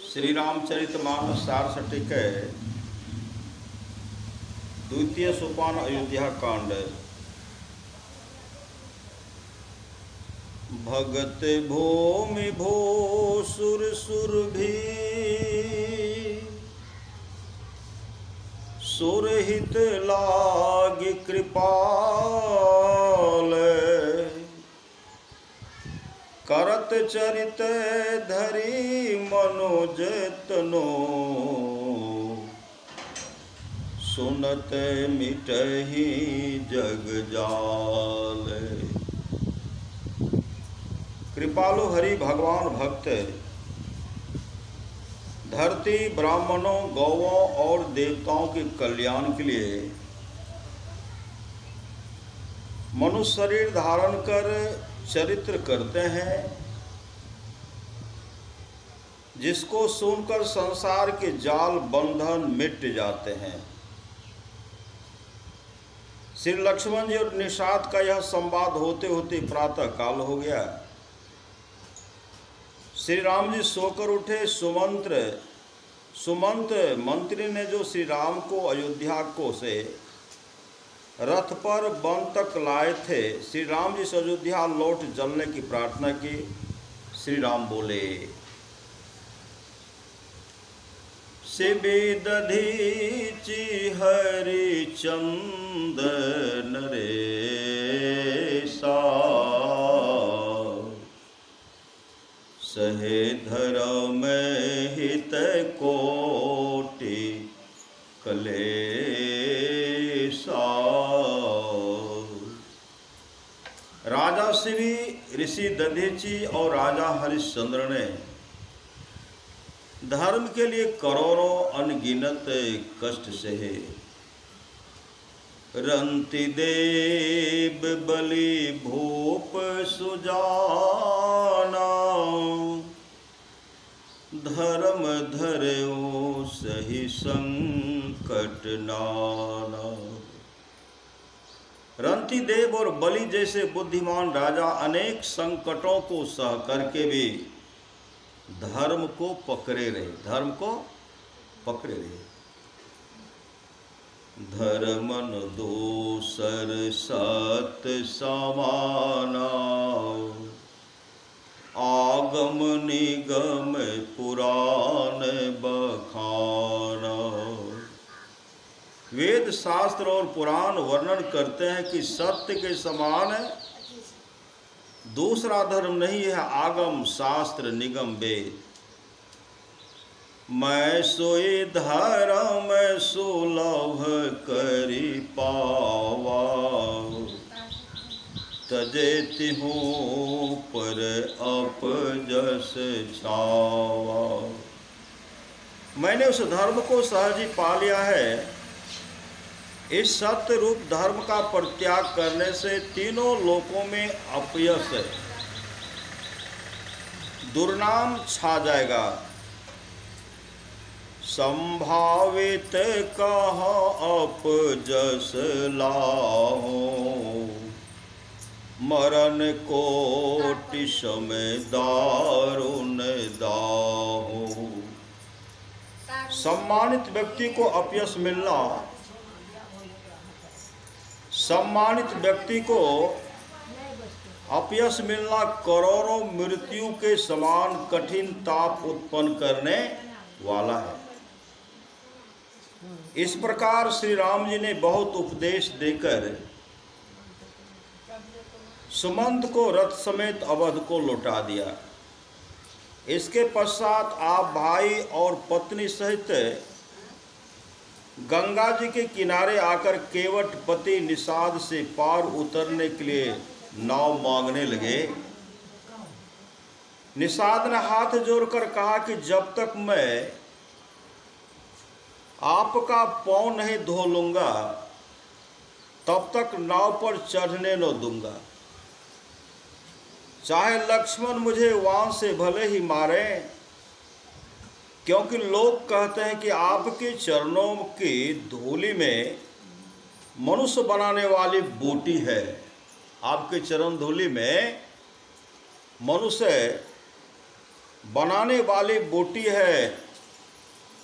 श्री रामचरितमानस सारसटिक द्वितीय सोपान अयोध्या कांड। भगत भूमि भो सुर सुर भी सुरहित लाग कृपाल करत चरित धरी मनोज तनो सुनत मिटहि जग जाल। कृपालु हरि भगवान भक्त धरती ब्राह्मणों गौओं और देवताओं के कल्याण के लिए मनुष्य शरीर धारण कर चरित्र करते हैं, जिसको सुनकर संसार के जाल बंधन मिट जाते हैं। श्री लक्ष्मण जी और निषाद का यह संवाद होते होते प्रातः काल हो गया। श्री राम जी सोकर उठे। सुमंत मंत्री ने जो श्री राम को अयोध्या को से रथ पर वन तक लाए थे, श्री राम जी से अयोध्या लौट चलने की प्रार्थना की। श्री राम बोले, शिबि दधीचि हरि चंदन नरेसा सहे धर्म हित कोटि कलेसा। राजा शिबि, ऋषि दधीचि और राजा हरिश्चंद्र ने धर्म के लिए करोड़ों अनगिनत कष्ट सहे। रंति देव बलि भूप सुजाना धर्म धर्यो सही संकट नाना। रंति देव और बलि जैसे बुद्धिमान राजा अनेक संकटों को सह करके भी धर्म को पकड़े रहे। धर्मन दोसर सत समाना आगम निगम पुराण बखाना। वेद शास्त्र और पुराण वर्णन करते हैं कि सत्य के समान दूसरा धर्म नहीं है। आगम शास्त्र निगम वेद। मैं सोई धर्म सुलभ करी पावा तजे तिहूँ पर अपजस छावा। मैंने उस धर्म को सहज ही पा लिया है। इस सत्य रूप धर्म का परित्याग करने से तीनों लोकों में अपयश दुर्नाम छा जाएगा। संभावित कहा अपजस लाहो मरण कोटि समय दारुण दाहो। सम्मानित व्यक्ति को अपयश मिलना, करोड़ों मृत्यु के समान कठिन ताप उत्पन्न करने वाला है। इस प्रकार श्री राम जी ने बहुत उपदेश देकर सुमंत को रथ समेत अवध को लौटा दिया। इसके पश्चात आप भाई और पत्नी सहित गंगा जी के किनारे आकर केवट पति निषाद से पार उतरने के लिए नाव मांगने लगे। निषाद ने हाथ जोड़कर कहा कि जब तक मैं आपका पांव नहीं धो लूंगा तब तक नाव पर चढ़ने न दूंगा। चाहे लक्ष्मण मुझे वहां से भले ही मारे, क्योंकि लोग कहते हैं कि आपके चरणों की धूलि में मनुष्य बनाने वाली बूटी है। आपके चरण धूलि में मनुष्य बनाने वाली बूटी है।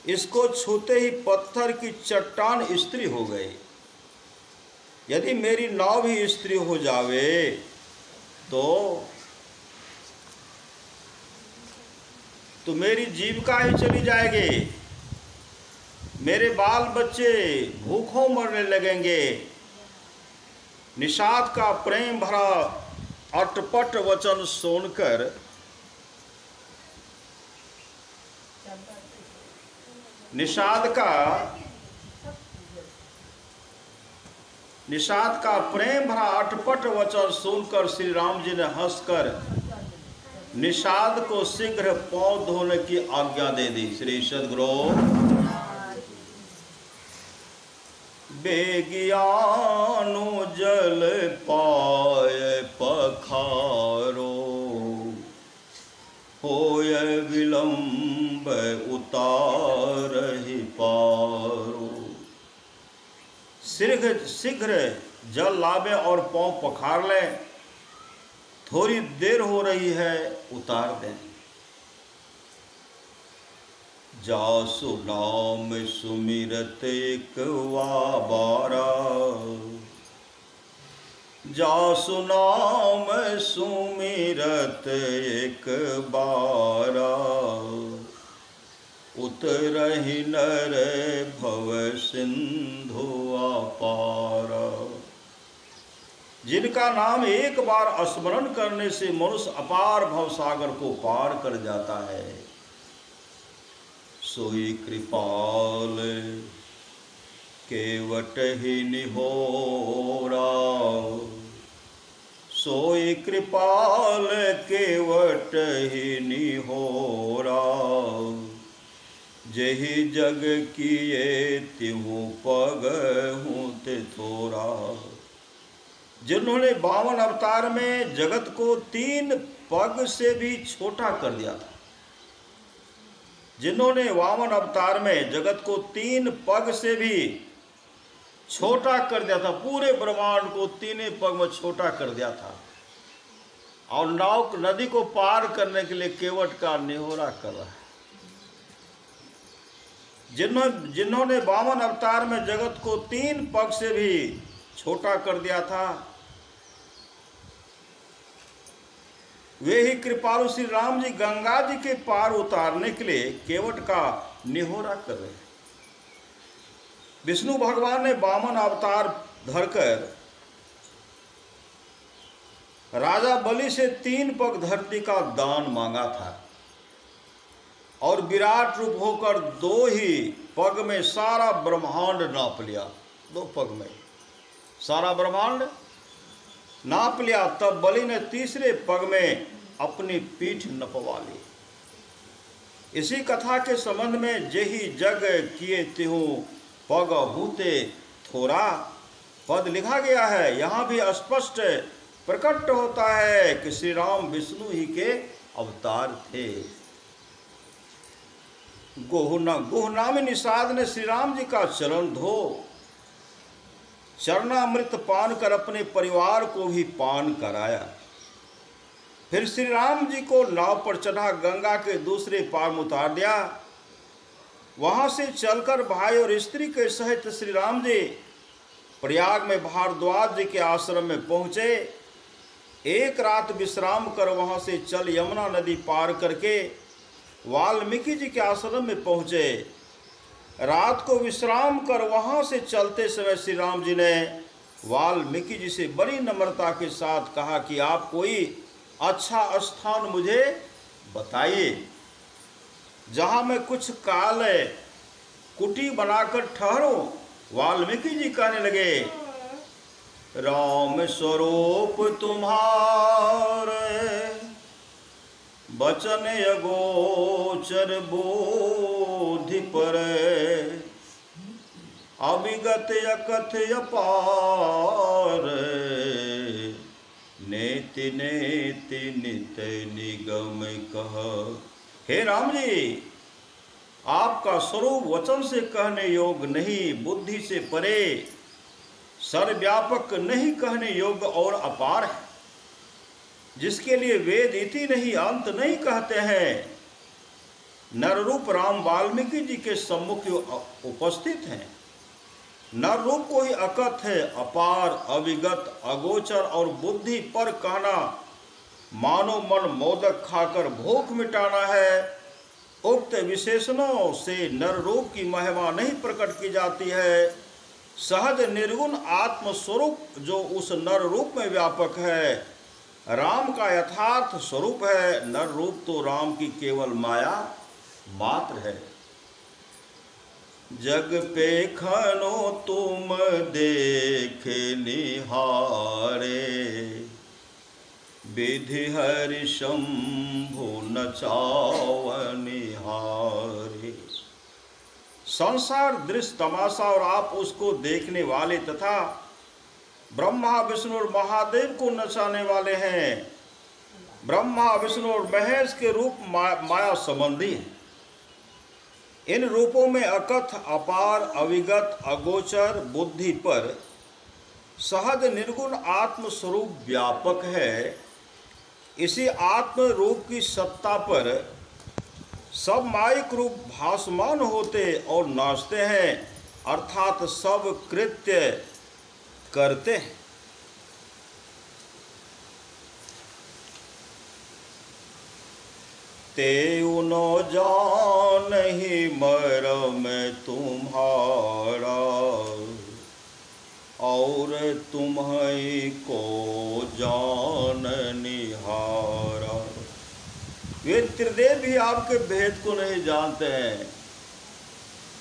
इसको छूते ही पत्थर की चट्टान स्त्री हो गई। यदि मेरी नाव भी स्त्री हो जावे तो मेरी जीविका ही चली जाएगी। मेरे बाल बच्चे भूखों मरने लगेंगे। निषाद का प्रेम भरा अटपट वचन सुनकर निषाद का प्रेम भरा अटपट वचन सुनकर श्री राम जी ने हंसकर निषाद को शीघ्र पांव धोने की आज्ञा दे दी। श्री सद्गुरु बेगियानु जल पाए पखारो, होय विलंब उतारहि पारो। शीघ्र जल लावे और पांव पखार लें। थोड़ी देर हो रही है, उतार दें। जासु नाम सुमिरत एक बारा, जासु नाम सुमिरत एक बारा। उतरहि नर भव सिंधु अपारा। जिनका नाम एक बार स्मरण करने से मनुष्य अपार भवसागर को पार कर जाता है, सोई कृपाल केवट ही निहोरा। सोई कृपाल केवट ही निहोरा। जेहि जग किए तिहु पग हूँ ते थोरा। जिन्होंने 52 अवतार में जगत को 3 पग से भी छोटा कर दिया था। जिन्होंने 52 अवतार में जगत को 3 पग से भी छोटा कर दिया था, पूरे ब्रह्मांड को 3 पग में छोटा कर दिया था, और नाव नदी को पार करने के लिए केवट का निहोरा कर रहा है। जिन्होंने 52 अवतार में जगत को 3 पग से भी छोटा कर दिया था, वे ही कृपालु श्री राम जी गंगा जी के पार उतारने के लिए केवट का निहोरा कर रहे हैं। विष्णु भगवान ने 52 अवतार धरकर राजा बलि से 3 पग धरती का दान मांगा था, और विराट रूप होकर 2 ही पग में सारा ब्रह्मांड नाप लिया। 2 पग में सारा ब्रह्मांड नाप लिया। तब बलि ने 3रे पग में अपनी पीठ नपवा ली। इसी कथा के संबंध में जेहि जग किए तिहु पग हूते थोरा पद लिखा गया है। यहाँ भी स्पष्ट प्रकट होता है कि श्री राम विष्णु ही के अवतार थे। गोहनामी निषाद ने श्री राम जी का चरण धो चरणामृत पान कर अपने परिवार को भी पान कराया। फिर श्री राम जी को नाव पर चढ़ा गंगा के दूसरे पार में उतार दिया। वहां से चलकर भाई और स्त्री के सहित श्री राम जी प्रयाग में भारद्वाज जी के आश्रम में पहुंचे। एक रात विश्राम कर वहां से चल यमुना नदी पार करके वाल्मीकि जी के आश्रम में पहुंचे। रात को विश्राम कर वहां से चलते समय श्री राम जी ने वाल्मीकि जी से बड़ी नम्रता के साथ कहा कि आप कोई अच्छा स्थान मुझे बताइए, जहां मैं कुछ काल कुटी बनाकर ठहरूं। वाल्मीकि जी कहने लगे, राम स्वरूप तुम्हारे बचन अगोचर बोधि पर, अविगत अकथ अपार, नेति नेति नित निगम कह। हे राम जी, आपका स्वरूप वचन से कहने योग्य नहीं, बुद्धि से परे, सर्वव्यापक नहीं कहने योग्य और अपार है, जिसके लिए वेद इति नहीं अंत नहीं कहते हैं। नर रूप राम वाल्मीकि जी के सम्मुख उपस्थित हैं। नर रूप को ही अकथ है, अपार, अविगत, अगोचर और बुद्धि पर कहना मानो मन मोदक खाकर भूख मिटाना है। उक्त विशेषणों से नर रूप की महिमा नहीं प्रकट की जाती है। सहज निर्गुण आत्मस्वरूप जो उस नर रूप में व्यापक है, राम का यथार्थ स्वरूप है। नर रूप तो राम की केवल माया मात्र है। जग पे खनो तुम देखे निहारे, विधि हरि शंभु नचाव निहारे। संसार दृश्य तमाशा और आप उसको देखने वाले तथा ब्रह्मा विष्णु और महादेव को नचाने वाले हैं। ब्रह्मा विष्णु और महेश के रूप माया संबंधी हैं। इन रूपों में अकथ, अपार, अविगत, अगोचर, बुद्धि पर सहज निर्गुण आत्म स्वरूप व्यापक है। इसी आत्म रूप की सत्ता पर सब मायिक रूप भासमान होते और नाचते हैं, अर्थात सब कृत्य करते हैं। तेउ न जानहि मरम तुम्हारा, और तुम्हीं को जान निहारा। वे त्रिदेव भी आपके भेद को नहीं जानते हैं,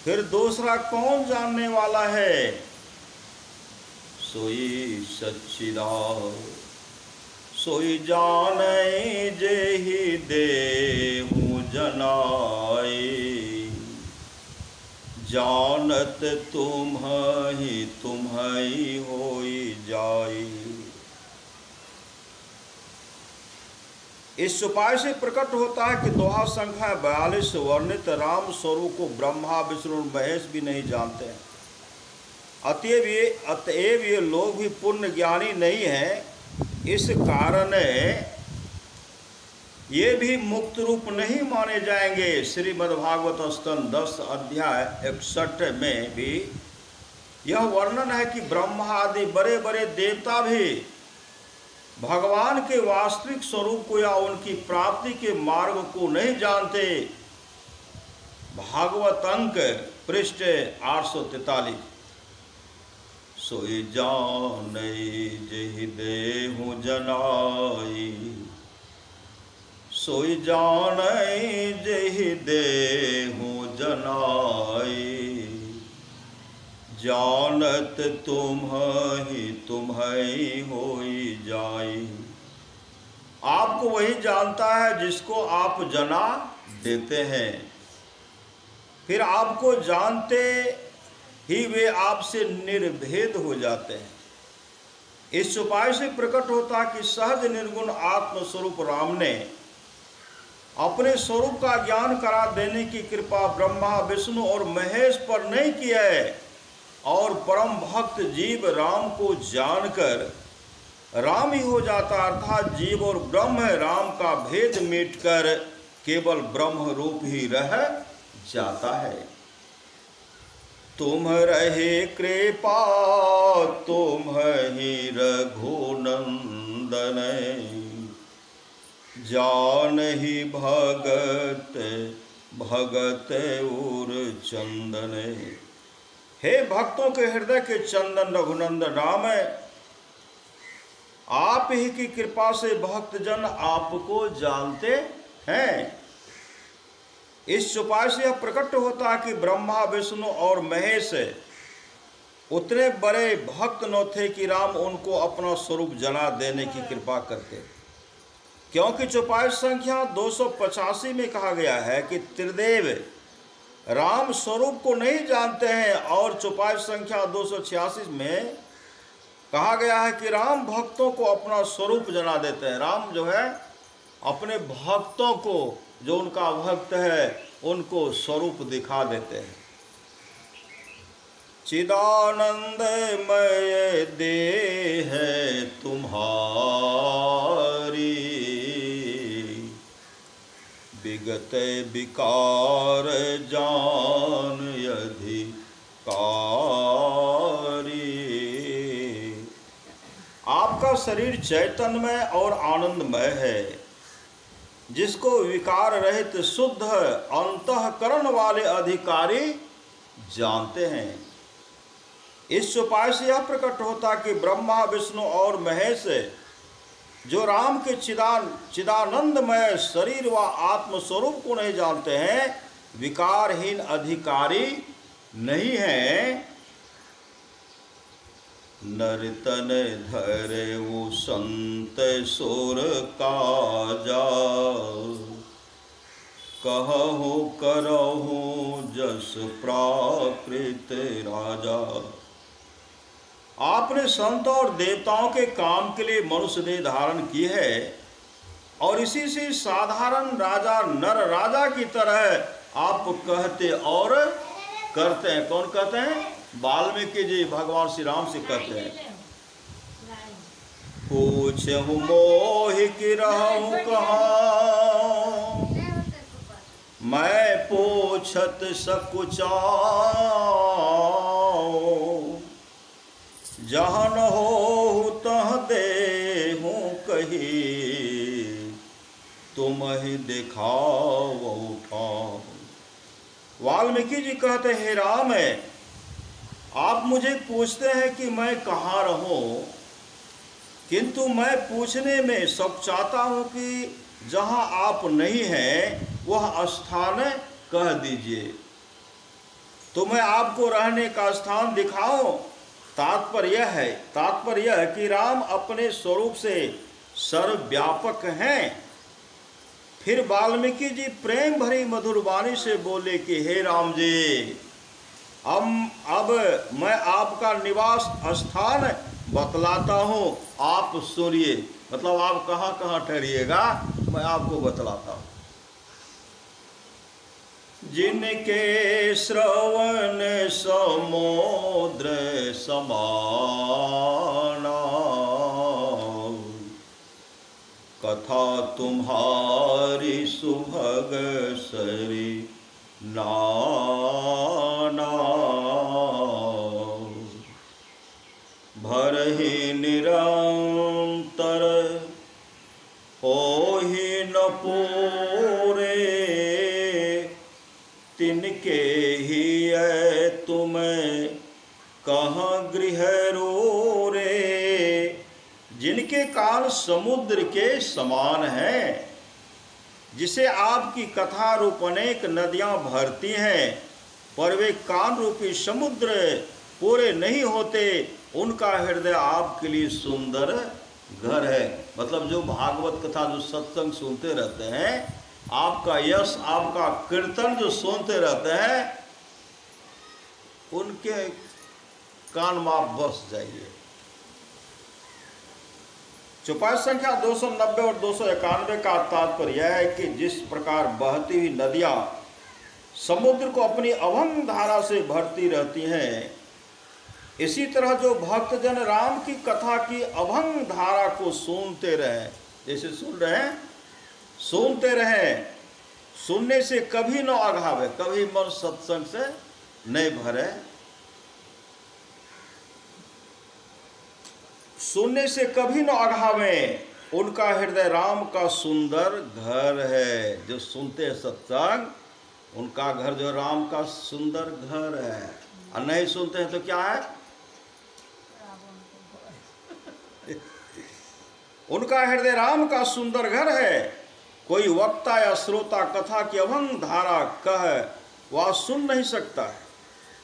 फिर दूसरा कौन जानने वाला है? सोई सच्चिदानंद सोई जाने जेहि देहु जनाए, जानत तुम्हीं होई जाई। इस उपाय से प्रकट होता है कि दोहा संख्या 42 वर्णित राम स्वरूप को ब्रह्मा विष्णु और महेश भी नहीं जानते हैं। अतएव ये लोग भी पूर्ण ज्ञानी नहीं हैं। इस कारण ये भी मुक्त रूप नहीं माने जाएंगे। श्रीमद्भागवत स्कंद 10 अध्याय 61 में भी यह वर्णन है कि ब्रह्मा आदि बड़े बड़े देवता भी भगवान के वास्तविक स्वरूप को या उनकी प्राप्ति के मार्ग को नहीं जानते। भागवत अंक पृष्ठ 843। सोई जाने जेहि देहु जनाई, सोई जाने जेहि देहु जनाई, जानत तुम्हीं होई जाई। आपको वही जानता है जिसको आप जना देते हैं, फिर आपको जानते ही वे आपसे निर्भेद हो जाते हैं। इस उपाय से प्रकट होता कि सहज निर्गुण आत्म स्वरूप राम ने अपने स्वरूप का ज्ञान करा देने की कृपा ब्रह्मा विष्णु और महेश पर नहीं की है, और परम भक्त जीव राम को जानकर राम ही हो जाता, अर्थात जीव और ब्रह्म राम का भेद मिटकर केवल ब्रह्म रूप ही रह जाता है। तुम रहे कृपा तुम्हीं रघुनंदन, जानहि भगत भगत उर चंदन। हे भक्तों के हृदय के चंदन रघुनंदन राम है, आप ही की कृपा से भक्तजन आपको जानते हैं। इस उपाय से यह प्रकट होता है कि ब्रह्मा विष्णु और महेश उतने बड़े भक्त न थे कि राम उनको अपना स्वरूप जना देने की कृपा करते, क्योंकि चौपाई संख्या 285 में कहा गया है कि त्रिदेव राम स्वरूप को नहीं जानते हैं, और चौपाई संख्या 286 में कहा गया है कि राम भक्तों को अपना स्वरूप जना देते हैं। राम जो है अपने भक्तों को, जो उनका भक्त है, उनको स्वरूप दिखा देते हैं। चिदानंदमय देह तुम्हारी, विगत विकार जान अधिकारी। आपका शरीर चैतन्यमय और आनंदमय है, जिसको विकार रहित शुद्ध अंतःकरण वाले अधिकारी जानते हैं। इस उपाय से यह प्रकट होता कि ब्रह्मा विष्णु और महेश जो राम के चिदानंदमय शरीर व आत्म स्वरूप को नहीं जानते हैं, विकारहीन अधिकारी नहीं है। नर्तन धरे वो संत सुर काजा, कहु करहु जस प्राकृत राजा। आपने संत और देवताओं के काम के लिए मनुष्य देह धारण की है और इसी से साधारण राजा नर राजा की तरह आप कहते और करते हैं। कौन कहते हैं? वाल्मीकि जी भगवान श्री राम से कहते हैं। पूछहु मोहि कि रहु कहाँ, मैं पूछत सकुचाओ। जहाँ न हो तह देहु कही, तुम ही दिखाओ ठाओ। वाल्मीकि जी कहते हैं, हे राम है, आप मुझे पूछते हैं कि मैं कहाँ रहूं, किंतु मैं पूछने में सब चाहता हूं कि जहाँ आप नहीं हैं वह स्थान कह दीजिए, तो मैं आपको रहने का स्थान दिखाऊं। तात्पर्य यह है कि राम अपने स्वरूप से सर्वव्यापक हैं। फिर वाल्मीकि जी प्रेम भरी मधुर वाणी से बोले कि हे राम जी, अब मैं आपका निवास स्थान बतलाता हूँ, आप सुनिए। मतलब आप कहाँ कहाँ ठहरिएगा मैं आपको बतलाता हूँ। जिनके श्रवण समुद्र समाना, कथा तुम्हारी सुभग सरी नाना। भरहि निरंतर होहि न पूरे, तिनके ही है तुम्हें कहाँ गृह रो रे। जिनके कान समुद्र के समान हैं, जिसे आपकी कथा रूप अनेक नदियां भरती हैं, पर वे कान रूपी समुद्र पूरे नहीं होते, उनका हृदय आपके लिए सुंदर घर है। मतलब जो भागवत कथा जो सत्संग सुनते रहते हैं, आपका यश आपका कीर्तन जो सुनते रहते हैं, उनके कान में आप बस जाइए। चौपाई संख्या 290 और 291 का तात्पर्य यह है कि जिस प्रकार बहती हुई नदियां समुद्र को अपनी अभंग धारा से भरती रहती हैं, इसी तरह जो भक्तजन राम की कथा की अभंग धारा को सुनते रहें, जैसे सुन रहे हैं, सुनते रहें, सुनने से कभी न अघावे, कभी मन सत्संग से नहीं भरे, सुनने से कभी न अघावे, उनका हृदय राम का सुंदर घर है। जो सुनते हैं सत्संग, उनका घर जो राम का सुंदर घर है। और नहीं सुनते हैं तो क्या है? उनका हृदय राम का सुंदर घर है। कोई वक्ता या श्रोता कथा की अभंग धारा कह वह सुन नहीं सकता है,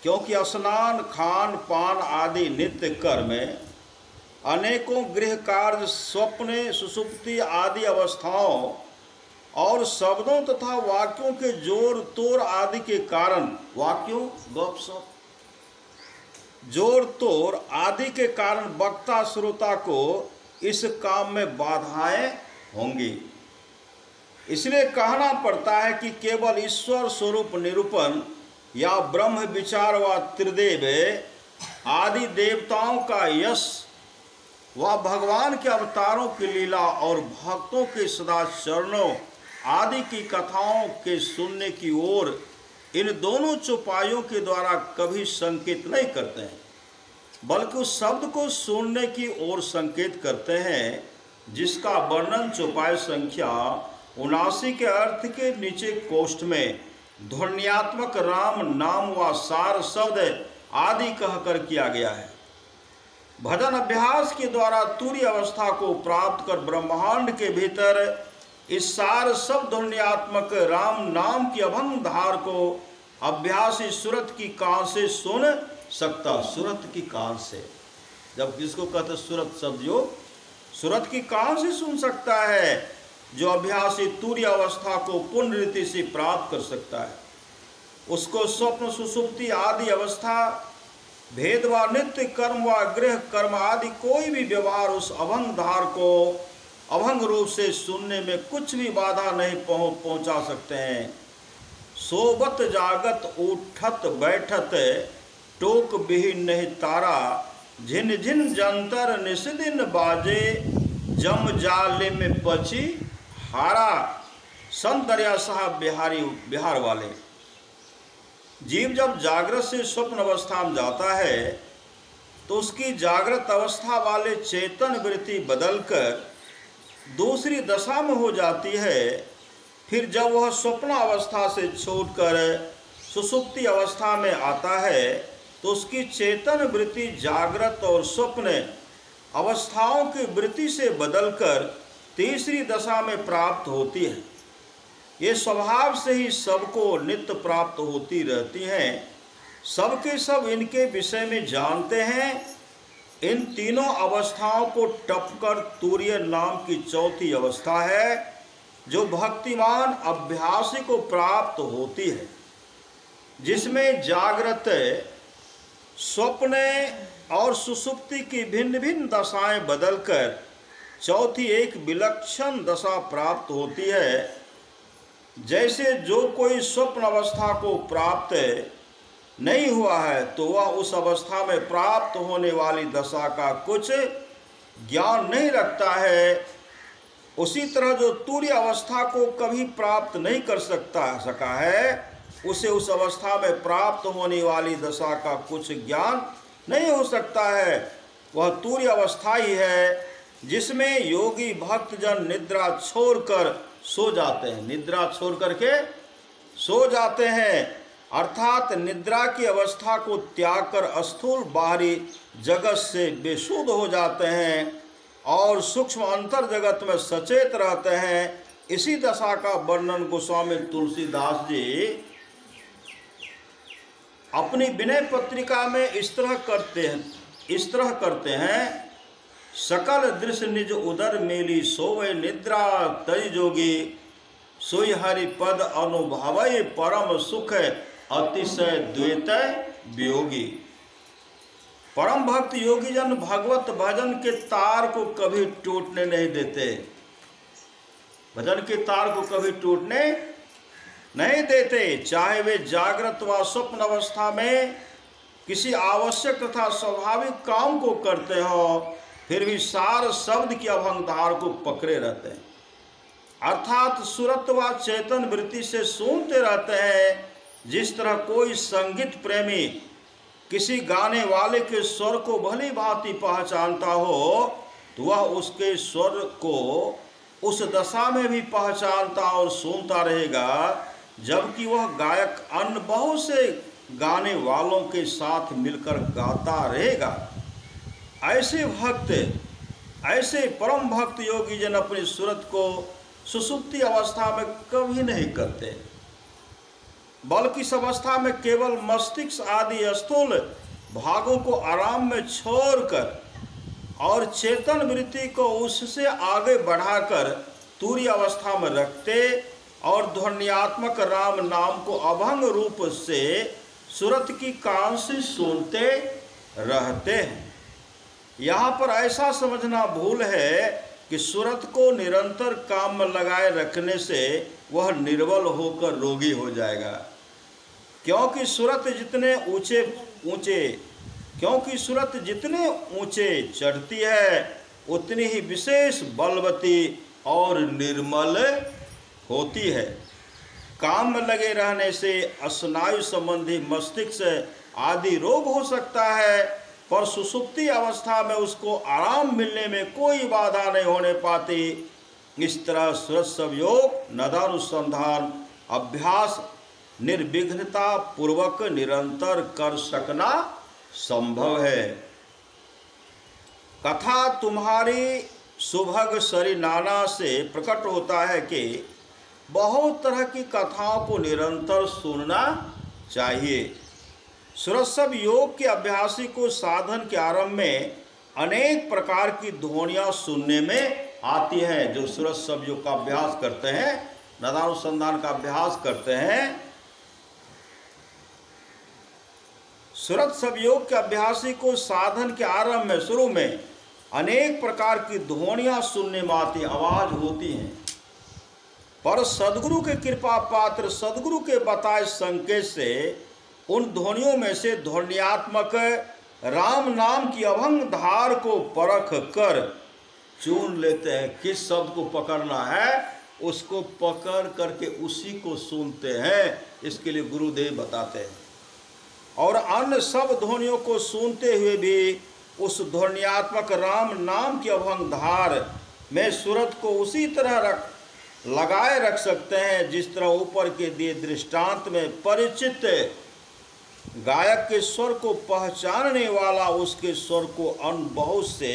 क्योंकि स्नान खान पान आदि नित्य कर्म, अनेकों गृह कार्य, स्वप्ने सुसुप्ति आदि अवस्थाओं और शब्दों तथा वाक्यों के जोर तोड़ आदि के कारण, वाक्यों गपशप, जोर तोड़ आदि के कारण वक्ता श्रोता को इस काम में बाधाएं होंगी। इसलिए कहना पड़ता है कि केवल ईश्वर स्वरूप निरूपण या ब्रह्म विचार व त्रिदेव आदि देवताओं का यश, वह भगवान के अवतारों की लीला और भक्तों के सदा चरणों आदि की कथाओं के सुनने की ओर इन दोनों चौपाइयों के द्वारा कभी संकेत नहीं करते हैं, बल्कि उस शब्द को सुनने की ओर संकेत करते हैं जिसका वर्णन चौपाई संख्या 79 के अर्थ के नीचे कोष्ठ में ध्वन्यात्मक राम नाम व सार शब्द आदि कहकर किया गया है। भजन अभ्यास के द्वारा तुरीय अवस्था को प्राप्त कर ब्रह्मांड के भीतर इस सार शब्द ध्वन्यात्मक राम नाम की अभंग धार को अभ्यासी सुरत की कान से सुन सकता। सुरत की कान से, जब किसको कहते सुरत शब्द, जो सुरत की कान से सुन सकता है, जो अभ्यासी तुरीय अवस्था को पूर्ण रीति से प्राप्त कर सकता है, उसको स्वप्न सुषुप्ति आदि अवस्था भेद व नित्य कर्म व गृह कर्म आदि कोई भी व्यवहार उस अभंग धार को अभंग रूप से सुनने में कुछ भी बाधा नहीं पहुंचा सकते हैं। सोबत जागत उठत बैठत टोक बिहीन नहीं तारा, झिन झिन जंतर निस्दिन बाजे जम जाले में पची हारा। संत दरिया साहब बिहार वाले। जीव जब जागृत से स्वप्न अवस्था में जाता है तो उसकी जागृत अवस्था वाले चेतन वृत्ति बदलकर दूसरी दशा में हो जाती है। फिर जब वह स्वप्न अवस्था से छोड़कर सुषुप्ति अवस्था में आता है तो उसकी चेतन वृत्ति जागृत और स्वप्न अवस्थाओं की वृत्ति से बदलकर तीसरी दशा में प्राप्त होती है। ये स्वभाव से ही सबको नित्य प्राप्त होती रहती हैं। सबके सब इनके विषय में जानते हैं। इन तीनों अवस्थाओं को टपकर तुरीय नाम की चौथी अवस्था है जो भक्तिमान अभ्यासी को प्राप्त होती है, जिसमें जागृत स्वप्न और सुषुप्ति की भिन्न भिन्न दशाएं बदलकर चौथी एक विलक्षण दशा प्राप्त होती है। जैसे जो कोई स्वप्न अवस्था को प्राप्त नहीं हुआ है तो वह उस अवस्था में प्राप्त होने वाली दशा का कुछ ज्ञान नहीं रखता है, उसी तरह जो तुरीय अवस्था को कभी प्राप्त नहीं कर सका है उसे उस अवस्था में प्राप्त होने वाली दशा का कुछ ज्ञान नहीं हो सकता है। वह तुरीय अवस्था ही है जिसमें योगी भक्तजन निद्रा छोड़कर सो जाते हैं। निद्रा छोड़ करके सो जाते हैं, अर्थात निद्रा की अवस्था को त्याग कर स्थूल बाहरी जगत से बेसुध हो जाते हैं और सूक्ष्म अंतर जगत में सचेत रहते हैं। इसी दशा का वर्णन गोस्वामी तुलसीदास जी अपनी विनय पत्रिका में इस तरह करते हैं। सकल दृश्य निज उदर मेली सोवे निद्रा तय जोगी, सोई हरि पद अनुभवय परम सुख अतिशय द्वैत वियोगी। परम भक्त योगी जन भगवत भजन के तार को कभी टूटने नहीं देते। भजन के तार को कभी टूटने नहीं देते, चाहे वे जागृत व स्वप्न अवस्था में किसी आवश्यक तथा स्वाभाविक काम को करते हो, फिर भी सार शब्द की अभंगधार को पकड़े रहते हैं, अर्थात सुरत व चेतन वृत्ति से सुनते रहते हैं। जिस तरह कोई संगीत प्रेमी किसी गाने वाले के स्वर को भली भांति पहचानता हो तो वह उसके स्वर को उस दशा में भी पहचानता और सुनता रहेगा, जबकि वह गायक अन्य बहुत से गाने वालों के साथ मिलकर गाता रहेगा। ऐसे परम भक्त योगी जन अपनी सूरत को सुषुप्ति अवस्था में कभी नहीं करते, बल्कि इस अवस्था में केवल मस्तिष्क आदि स्थूल भागों को आराम में छोड़कर और चेतन वृत्ति को उससे आगे बढ़ाकर तुरीय अवस्था में रखते और ध्वन्यात्मक राम नाम को अभंग रूप से सूरत की कान से सुनते रहते हैं। यहाँ पर ऐसा समझना भूल है कि सूरत को निरंतर काम में लगाए रखने से वह निर्बल होकर रोगी हो जाएगा, क्योंकि सूरत जितने ऊंचे क्योंकि सूरत जितने ऊंचे चढ़ती है उतनी ही विशेष बलवती और निर्मल होती है। काम में लगे रहने से स्नायु संबंधी मस्तिष्क आदि रोग हो सकता है, पर सुषुप्ति अवस्था में उसको आराम मिलने में कोई बाधा नहीं होने पाती। इस तरह सूरत सब योग नदानुसंधान अभ्यास निर्विघ्नता पूर्वक निरंतर कर सकना संभव है। कथा तुम्हारी सुभग सरी नाना से प्रकट होता है कि बहुत तरह की कथाओं को निरंतर सुनना चाहिए। सुरसव योग के अभ्यासी को साधन के आरंभ में अनेक प्रकार की ध्वनियाँ सुनने में आती हैं। जो सुरसव योग का अभ्यास करते हैं, नदानुसंधान का अभ्यास करते हैं, सुरसव योग के अभ्यासी को साधन के आरंभ में शुरू में अनेक प्रकार की ध्वनियाँ सुनने में आती, आवाज होती हैं, पर सदगुरु के कृपा पात्र सदगुरु के बताए संकेत से उन ध्वनियों में से ध्वन्यात्मक राम नाम की अभंग धार को परख कर चुन लेते हैं। किस शब्द को पकड़ना है उसको पकड़ करके उसी को सुनते हैं। इसके लिए गुरुदेव बताते हैं। और अन्य सब ध्वनियों को सुनते हुए भी उस ध्वन्यात्मक राम नाम की अभंग धार में सूरत को उसी तरह लगाए रख सकते हैं जिस तरह ऊपर के दिए दृष्टांत में परिचित गायक के स्वर को पहचानने वाला उसके स्वर को अन्य बहुत से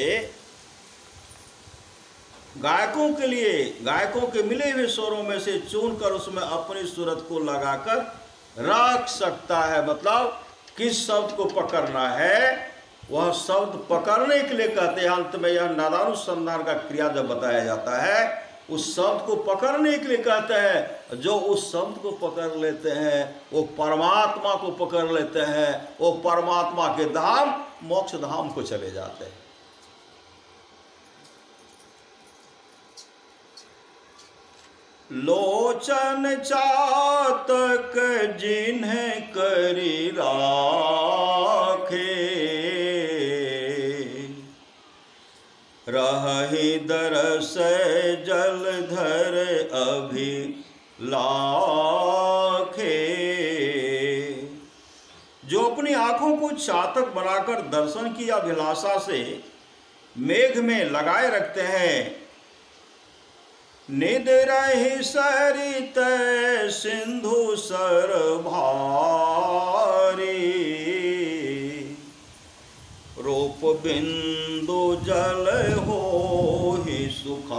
गायकों के मिले हुए स्वरों में से चुनकर उसमें अपनी सूरत को लगाकर रख सकता है। मतलब किस शब्द को पकड़ना है वह शब्द पकड़ने के लिए कहते हैं। अंत में यह नदानुसंधान का क्रिया जब बताया जाता है उस शब्द को पकड़ने के लिए कहते हैं। जो उस शब्द को पकड़ लेते हैं वो परमात्मा को पकड़ लेते हैं, वो परमात्मा के धाम मोक्ष धाम को चले जाते हैं। लोचन चातक जिन्हें करी राखे, रही दरस जलधर अभिलाखे। जो अपनी आंखों को चातक बनाकर दर्शन की अभिलाषा से मेघ में लगाए रखते हैं, निद रही सरित सिंधु सर भारी, रूप बिंदु जल हो ही सुखारी।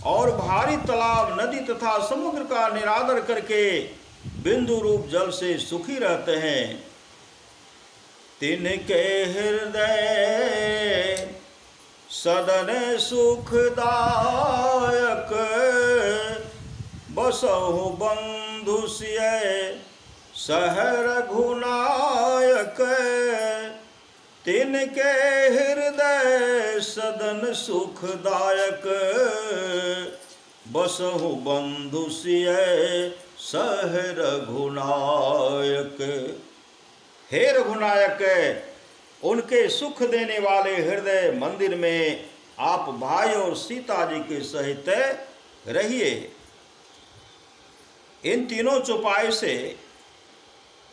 और भारी तालाब नदी तथा समुद्र का निरादर करके बिंदु रूप जल से सुखी रहते हैं। तिनके हृदय सदन सुखदायक, बसहु बंधु सिय सह रघुनायक। तिनके हृदय सदन सुखदायक, बसहु बंधु सिय सह रघुनायक। हे रघुनायक, उनके सुख देने वाले हृदय मंदिर में आप भाई और सीता जी के सहित रहिए। इन तीनों चौपाई से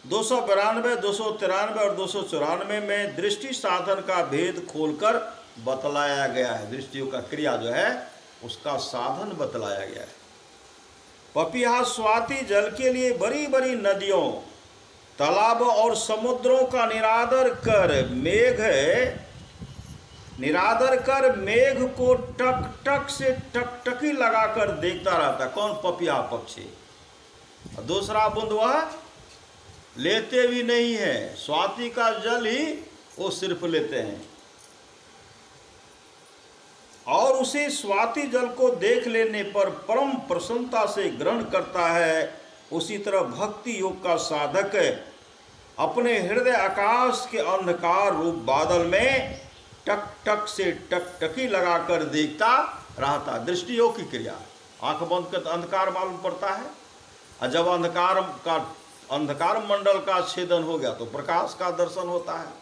292, 293 और 294 में दृष्टि साधन का भेद खोलकर बतलाया गया है। दृष्टियों का क्रिया जो है उसका साधन बतलाया गया है। पपिहा स्वाति जल के लिए बड़ी बड़ी नदियों, तालाबों और समुद्रों का निरादर कर मेघ को टक टक से टकटकी लगाकर देखता रहता। कौन? पपिया पक्षी। और दूसरा बूंद वह लेते भी नहीं है, स्वाति का जल ही वो सिर्फ लेते हैं और उसे स्वाति जल को देख लेने पर परम प्रसन्नता से ग्रहण करता है। उसी तरह भक्ति योग का साधक अपने हृदय आकाश के अंधकार रूप बादल में टक टक से टकटकी लगाकर देखता रहता। दृष्टि योग की क्रिया। आंख बंद कर अंधकार मालूम पड़ता है और जब अंधकार का अंधकार मंडल का छेदन हो गया तो प्रकाश का दर्शन होता है।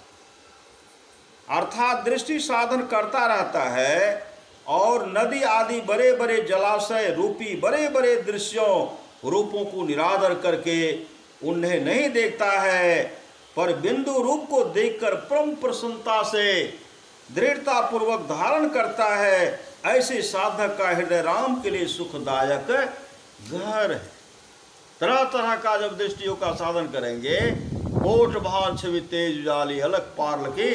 अर्थात दृष्टि साधन करता रहता है और नदी आदि बड़े बड़े जलाशय रूपी बड़े बड़े दृश्यों रूपों को निरादर करके उन्हें नहीं देखता है, पर बिंदु रूप को देखकर परम प्रसन्नता से दृढ़ता पूर्वक धारण करता है। ऐसे साधक का हृदय राम के लिए सुखदायक घर है। तरह तरह का जब दृष्टियों का साधन करेंगे, कोट भान छवि तेज जाली अलग पार लगी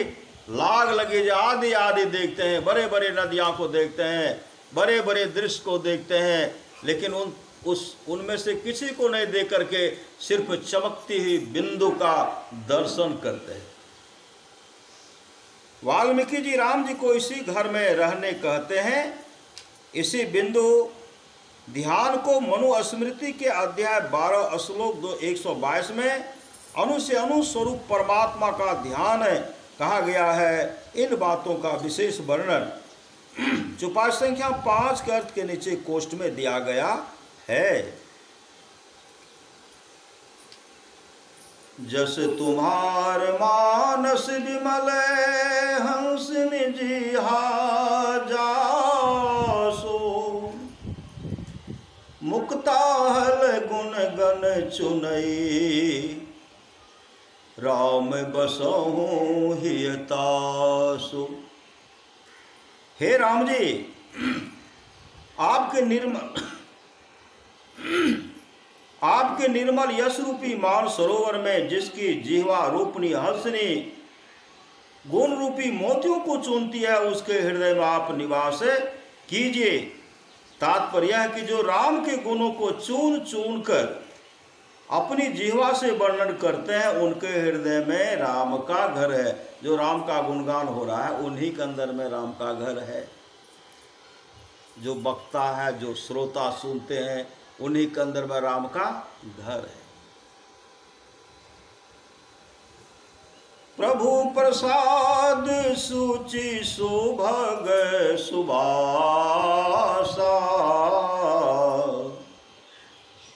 लाग लगी जो आदि आदि देखते हैं, बड़े बड़े नदियां को देखते हैं, बड़े बड़े दृश्य को देखते हैं, लेकिन उनमें से किसी को नहीं देख करके सिर्फ चमकती हुई बिंदु का दर्शन करते हैं। वाल्मीकि जी राम जी को इसी घर में रहने कहते हैं। इसी बिंदु ध्यान को मनुस्मृति के अध्याय 12 श्लोक 122 में अणु से अणु स्वरूप परमात्मा का ध्यान कहा गया है। इन बातों का विशेष वर्णन चौपाई संख्या 5 के अर्थ के नीचे कोष्ठ में दिया गया है। जस तुम्हार मानस विमल हंस निजिहा जासो, मुक्ताहल गुण गण चुनई, राम बसहु हियतासु। हे राम जी, आपके निर्मल यश रूपी मान सरोवर में जिसकी जिह्वा रूपनी हंसनी गुण रूपी मोतियों को चुनती है, उसके हृदय में आप निवास कीजिए। तात्पर्य है कि जो राम के गुणों को चुन चुन कर अपनी जिह्वा से वर्णन करते हैं, उनके हृदय में राम का घर है। जो राम का गुणगान हो रहा है, उन्हीं के अंदर में राम का घर है। जो वक्ता है, जो श्रोता सुनते हैं, उन्हीं के अंदर में राम का घर है। प्रभु प्रसाद सूचि सुभग सुबासा,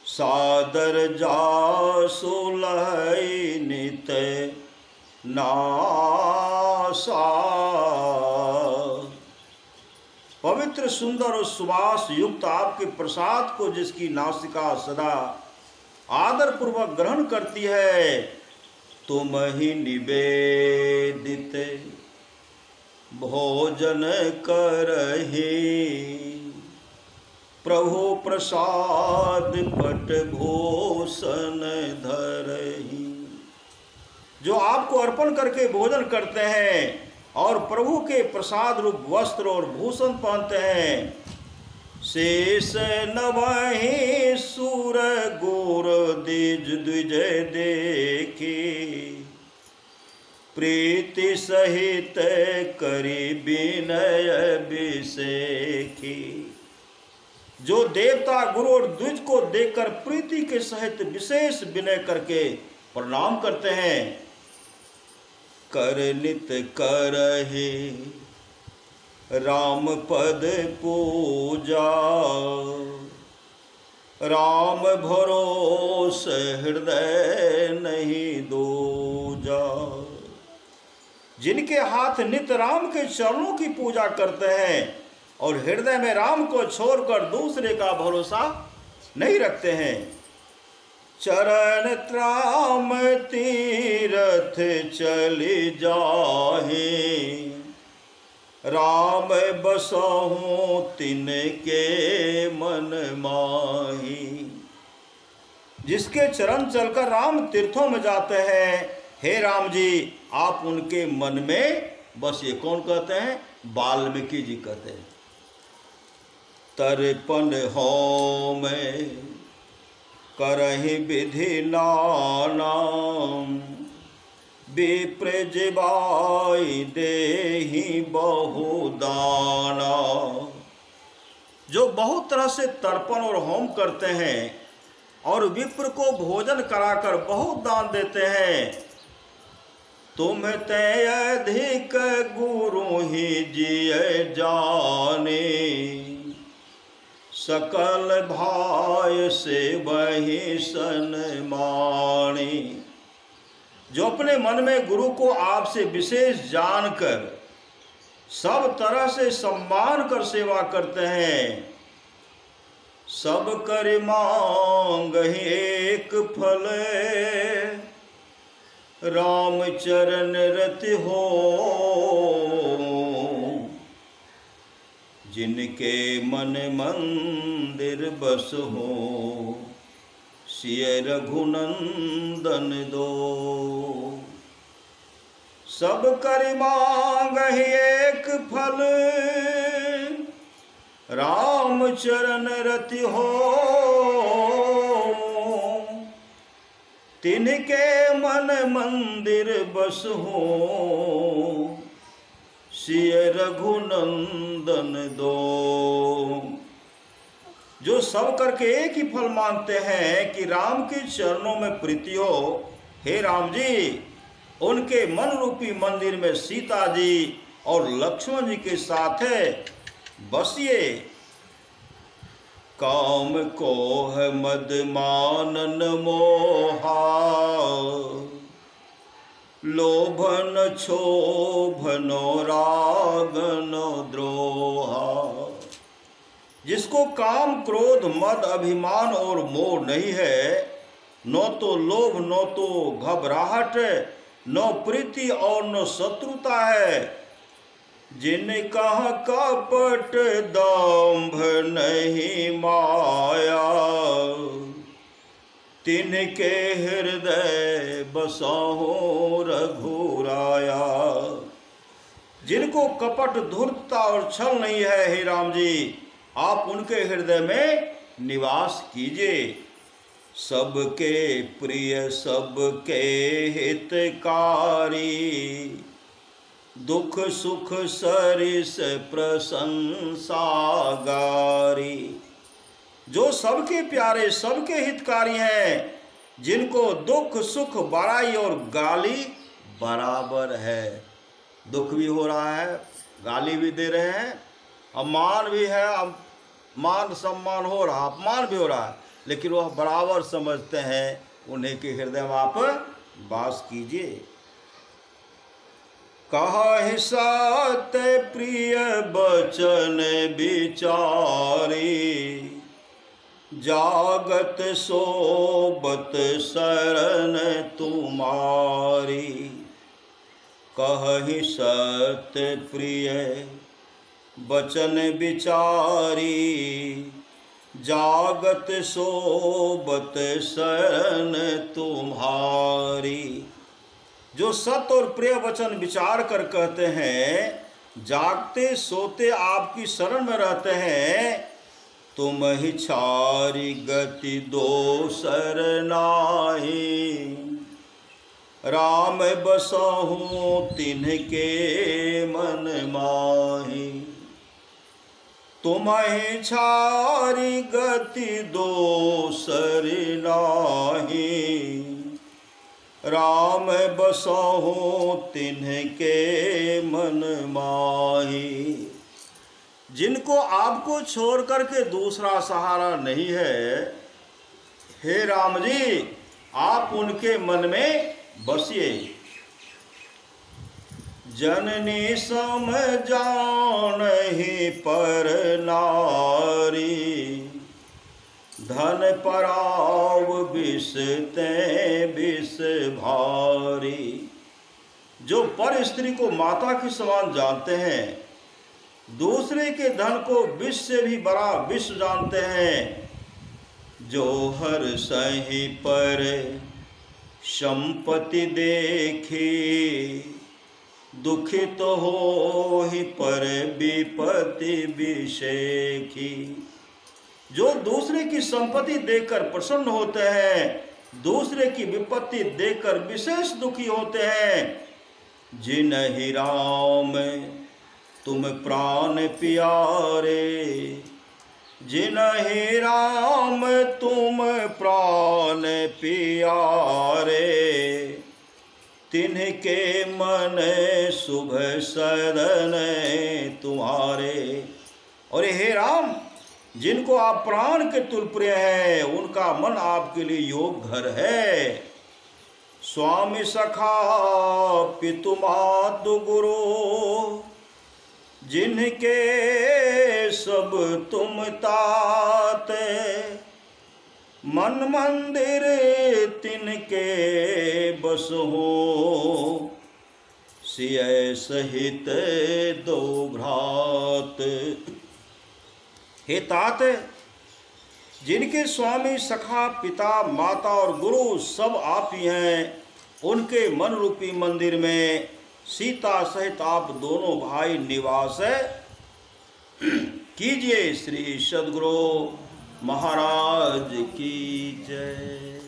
सादर जासु लहै नित नासा। पवित्र सुंदर और सुवास युक्त आपके प्रसाद को जिसकी नासिका सदा आदर पूर्वक ग्रहण करती है, तुम ही निवेदित भोजन करहि, प्रभु प्रसाद पट भूषण धरहि। जो आपको अर्पण करके भोजन करते हैं और प्रभु के प्रसाद रूप वस्त्र और भूषण पहनते हैं, शेष नवहि सुर गोर द्विज द्विज देखी, प्रीति सहित करी विनय अभिषेकी। जो देवता गुरु और द्विज को देखकर प्रीति के सहित विशेष विनय करके प्रणाम करते हैं, कर नित करहि राम पद पूजा, राम भरोस हृदय नहीं दूजा। जिनके हाथ नित राम के चरणों की पूजा करते हैं और हृदय में राम को छोड़कर दूसरे का भरोसा नहीं रखते हैं, चरण त्राम तीरथ चली जाहि, राम बसहु तिनके मन माही। जिसके चरण चलकर राम तीर्थों में जाते हैं, हे राम जी आप उनके मन में बसिए। कौन कहते हैं? वाल्मीकि जी कहते हैं। तर्पण हो में करहि विधि नाना, विप्र जिबाई देहि बहुदाना। जो बहुत तरह से तर्पण और होम करते हैं और विप्र को भोजन कराकर बहुत दान देते हैं, तुम ते अधिक गुरु ही जिय जाने, सकल भाय से वही सन्मानी। जो अपने मन में गुरु को आपसे विशेष जानकर सब तरह से सम्मान कर सेवा करते हैं, सब कर मांग एक फल, राम चरण रति हो। जिनके मन मंदिर बस हो, सिय रघुनंदन दो। सब कर मांग एक फल, राम चरण रति हो। तिनके मन मंदिर बस हो, सिय रघुनंदन दो। जो सब करके एक ही फल मांगते हैं कि राम के चरणों में प्रीति हो। हे राम जी, उनके मन रूपी मंदिर में सीता जी और लक्ष्मण जी के साथ बसिए। काम कोह मद मानन मोहा, लोभन क्षोभनो रागनो द्रोहा। जिसको काम क्रोध मद अभिमान और मोह नहीं है, न तो लोभ न तो घबराहट, न प्रीति और न शत्रुता है। जिनका कपट दंभ नहीं माया, तिनके हृदय बसाहो रघुराया। जिनको कपट धूर्तता और छल नहीं है, हे राम जी, आप उनके हृदय में निवास कीजिए। सबके प्रिय सबके हितकारी, दुख सुख सरिस प्रशंसागारी। जो सबके प्यारे सबके हितकारी हैं, जिनको दुख सुख बड़ाई और गाली बराबर है। दुख भी हो रहा है, गाली भी दे रहे हैं, अम्मान भी है, मान सम्मान हो रहा, अपमान भी हो रहा है, लेकिन वह बराबर समझते हैं। उन्हीं के हृदय में आप वास कीजिए। कहा सत्य प्रिय बचन विचारी, जागत सोबत शरण तुम्हारी। कहि सत्य प्रिय बचन विचारी, जागत सोबत शरण तुम्हारी। जो सत्य और प्रिय वचन विचार कर कहते हैं, जागते सोते आपकी शरण में रहते हैं। तुम ही छारी गति दोसर नाहि, राम बसहु तिनके मन माहि। तुम्हें छारी गति दोसर नाहि, राम बसहु तिनके मन माहि। जिनको आपको छोड़ करके दूसरा सहारा नहीं है, हे राम जी, आप उनके मन में बसिए। जननी सम जानहि पर नारी, धन पराव विष ते विष भारी। जो पर स्त्री को माता के समान जानते हैं, दूसरे के धन को विष से भी बड़ा विष जानते हैं। जो हर सही पर संपत्ति देखी, दुखित हो ही पर विपत्ति विषेखी। जो दूसरे की संपत्ति देखकर प्रसन्न होते हैं, दूसरे की विपत्ति देखकर विशेष दुखी होते हैं। जिन्हि राम तुम प्राण प्यारे, जिन्हि राम तुम प्राण प्यारे। तिनके मन शुभ सदन तुम्हारे। और हे राम, जिनको आप प्राण के तुल प्रिय है, उनका मन आपके लिए योग घर है। स्वामी सखा पितु मातु गुरु, जिनके सब तुम तात, मन मंदिर तिनके बस हो, सिय सहित दो भ्रात। हे तात, जिनके स्वामी सखा पिता माता और गुरु सब आप ही हैं, उनके मन रूपी मंदिर में सीता सहित आप दोनों भाई निवास है। कीजिए श्री सद्गुरु महाराज की जय।